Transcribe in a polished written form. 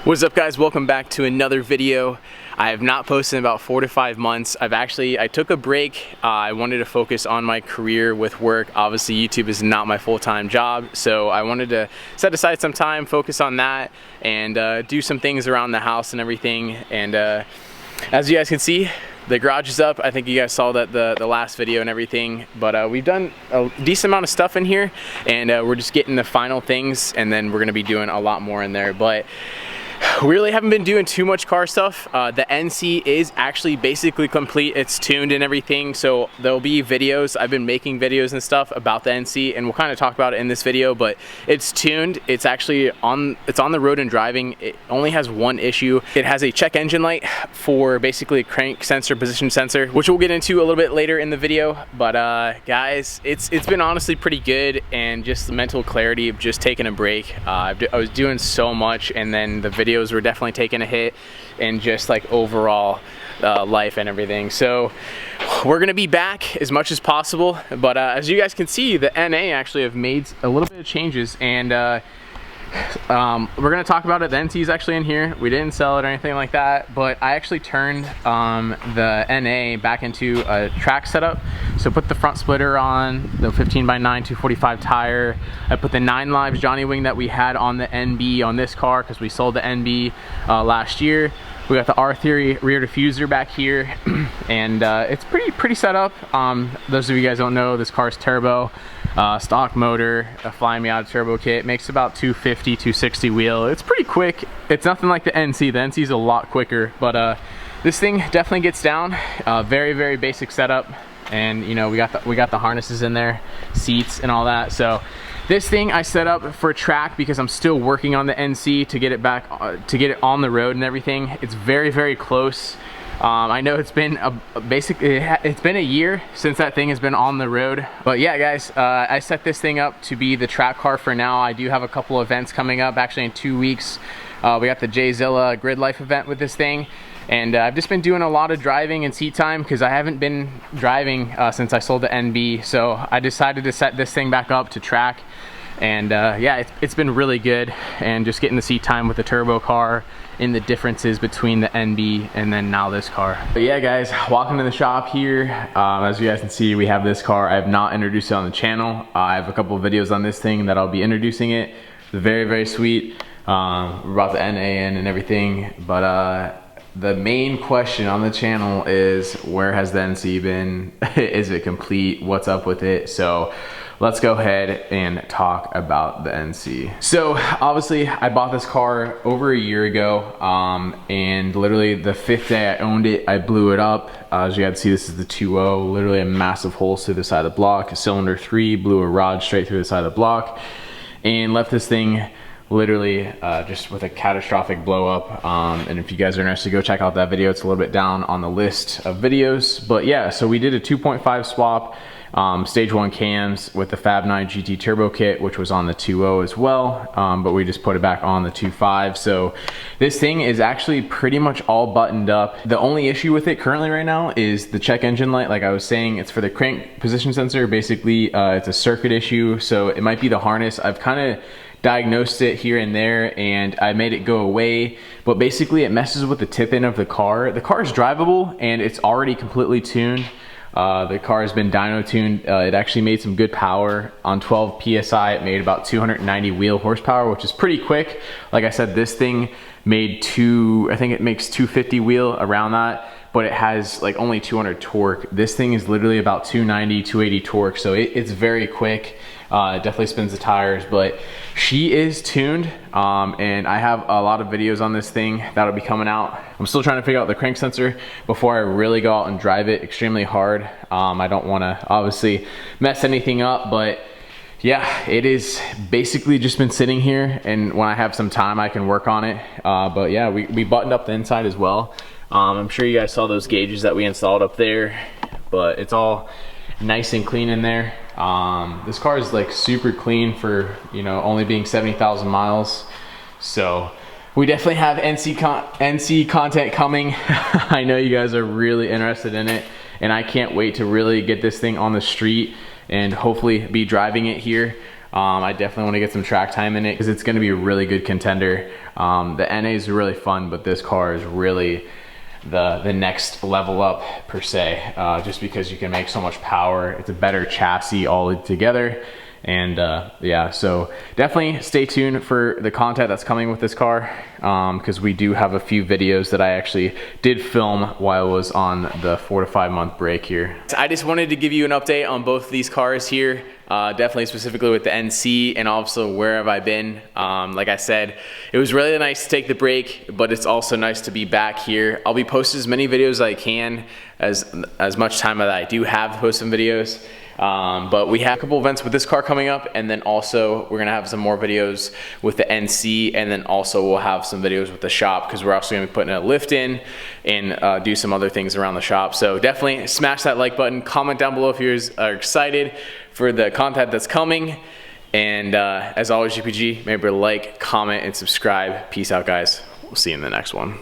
What's up, guys? Welcome back to another video. I have not posted in about 4 to 5 months. I took a break. I wanted to focus on my career with work. Obviously YouTube is not my full-time job, so I wanted to set aside some time, focus on that, and do some things around the house and everything. And as you guys can see, the garage is up. I think you guys saw that the last video and everything, but we've done a decent amount of stuff in here, and we're just getting the final things, and then we're gonna be doing a lot more in there. But we really haven't been doing too much car stuff. The NC is actually basically complete. It's tuned and everything, so there'll be videos. I've been making videos and stuff about the NC, and we'll kind of talk about it in this video, but it's tuned. It's actually on the road and driving. It only has one issue. It has a check engine light for basically a crank sensor, position sensor, which we'll get into a little bit later in the video. But guys, it's been honestly pretty good, and just the mental clarity of just taking a break. I was doing so much, and then the videos were definitely taking a hit, and just like overall life and everything. So we're gonna be back as much as possible, but as you guys can see, the NA actually have made a little bit of changes, and we're gonna talk about it. The NC is actually in here. We didn't sell it or anything like that, but I actually turned the NA back into a track setup. So put the front splitter on, the 15x9 245 tire. I put the 9 Lives Johnny Wing that we had on the NB on this car because we sold the NB last year. We got the R-Theory rear diffuser back here, and it's pretty set up. Those of you guys don't know, this car's turbo, stock motor, a Fly Me Out turbo kit, makes about 250, 260 wheel. It's pretty quick. It's nothing like the NC. The NC is a lot quicker, but this thing definitely gets down. Very basic setup, and you know, we got the harnesses in there, seats and all that. So this thing I set up for track because I'm still working on the NC to get it back, to get it on the road and everything. It's very close. I know it's been it's been a year since that thing has been on the road, but yeah, guys, I set this thing up to be the track car for now. I do have a couple events coming up, actually in 2 weeks. We got the J-Zilla Grid Life event with this thing, and I've just been doing a lot of driving and seat time because I haven't been driving since I sold the NB. So I decided to set this thing back up to track, and yeah, it's been really good, and just getting the seat time with the turbo car and the differences between the NB and then now this car. But yeah, guys, walking in the shop here, as you guys can see, we have this car. I have not introduced it on the channel. I have a couple of videos on this thing that I'll be introducing it. It's very sweet. We brought the NA in and everything, but the main question on the channel is, where has the NC been? Is it complete? What's up with it? So let's go ahead and talk about the NC. So obviously I bought this car over a year ago, and literally the 5th day I owned it, I blew it up. As you guys see, this is the 2.0, literally a massive hole through the side of the block. A cylinder 3 blew a rod straight through the side of the block, and left this thing literally just with a catastrophic blow up. And if you guys are interested, go check out that video. It's a little bit down on the list of videos. But yeah, so we did a 2.5 swap, stage 1 cams with the Fab 9 GT turbo kit, which was on the 2.0 as well, but we just put it back on the 2.5. So this thing is actually pretty much all buttoned up. The only issue with it currently right now is the check engine light. Like I was saying, it's for the crank position sensor. Basically, it's a circuit issue, so it might be the harness. I've kind of diagnosed it here and there, and I made it go away, but basically it messes with the tip-in of the car. The car is drivable, and it's already completely tuned. The car has been dyno tuned. It actually made some good power. On 12 PSI, it made about 290 wheel horsepower, which is pretty quick. Like I said, this thing made I think it makes 250 wheel around that, but it has like only 200 torque. This thing is literally about 290, 280 torque, so it's very quick. It definitely spins the tires, but she is tuned, and I have a lot of videos on this thing that'll be coming out. I'm still trying to figure out the crank sensor before I really go out and drive it extremely hard. I don't want to obviously mess anything up, but yeah, it is basically just been sitting here, and when I have some time I can work on it. But yeah, we buttoned up the inside as well. I'm sure you guys saw those gauges that we installed up there, but it's all nice and clean in there. This car is like super clean for, you know, only being 70,000 miles. So we definitely have NC content coming. I know you guys are really interested in it, and I can't wait to really get this thing on the street and hopefully be driving it here. I definitely want to get some track time in it because it's going to be a really good contender. The NA is really fun, but this car is really the next level up per se, just because you can make so much power. It's a better chassis all together. And yeah, so definitely stay tuned for the content that's coming with this car, because we do have a few videos that I actually did film while I was on the 4 to 5 month break here. I just wanted to give you an update on both of these cars here, definitely specifically with the NC, and also where have I been. Like I said, it was really nice to take the break, but it's also nice to be back here. I'll be posting as many videos as I can, as much time as I do have to post some videos. But we have a couple events with this car coming up, and then also we're gonna have some more videos with the NC, and then also we'll have some videos with the shop, because we're also gonna be putting a lift in and do some other things around the shop. So definitely smash that like button, comment down below if you are excited for the content that's coming, and as always, GPG, remember to like, comment, and subscribe. Peace out, guys. We'll see you in the next one.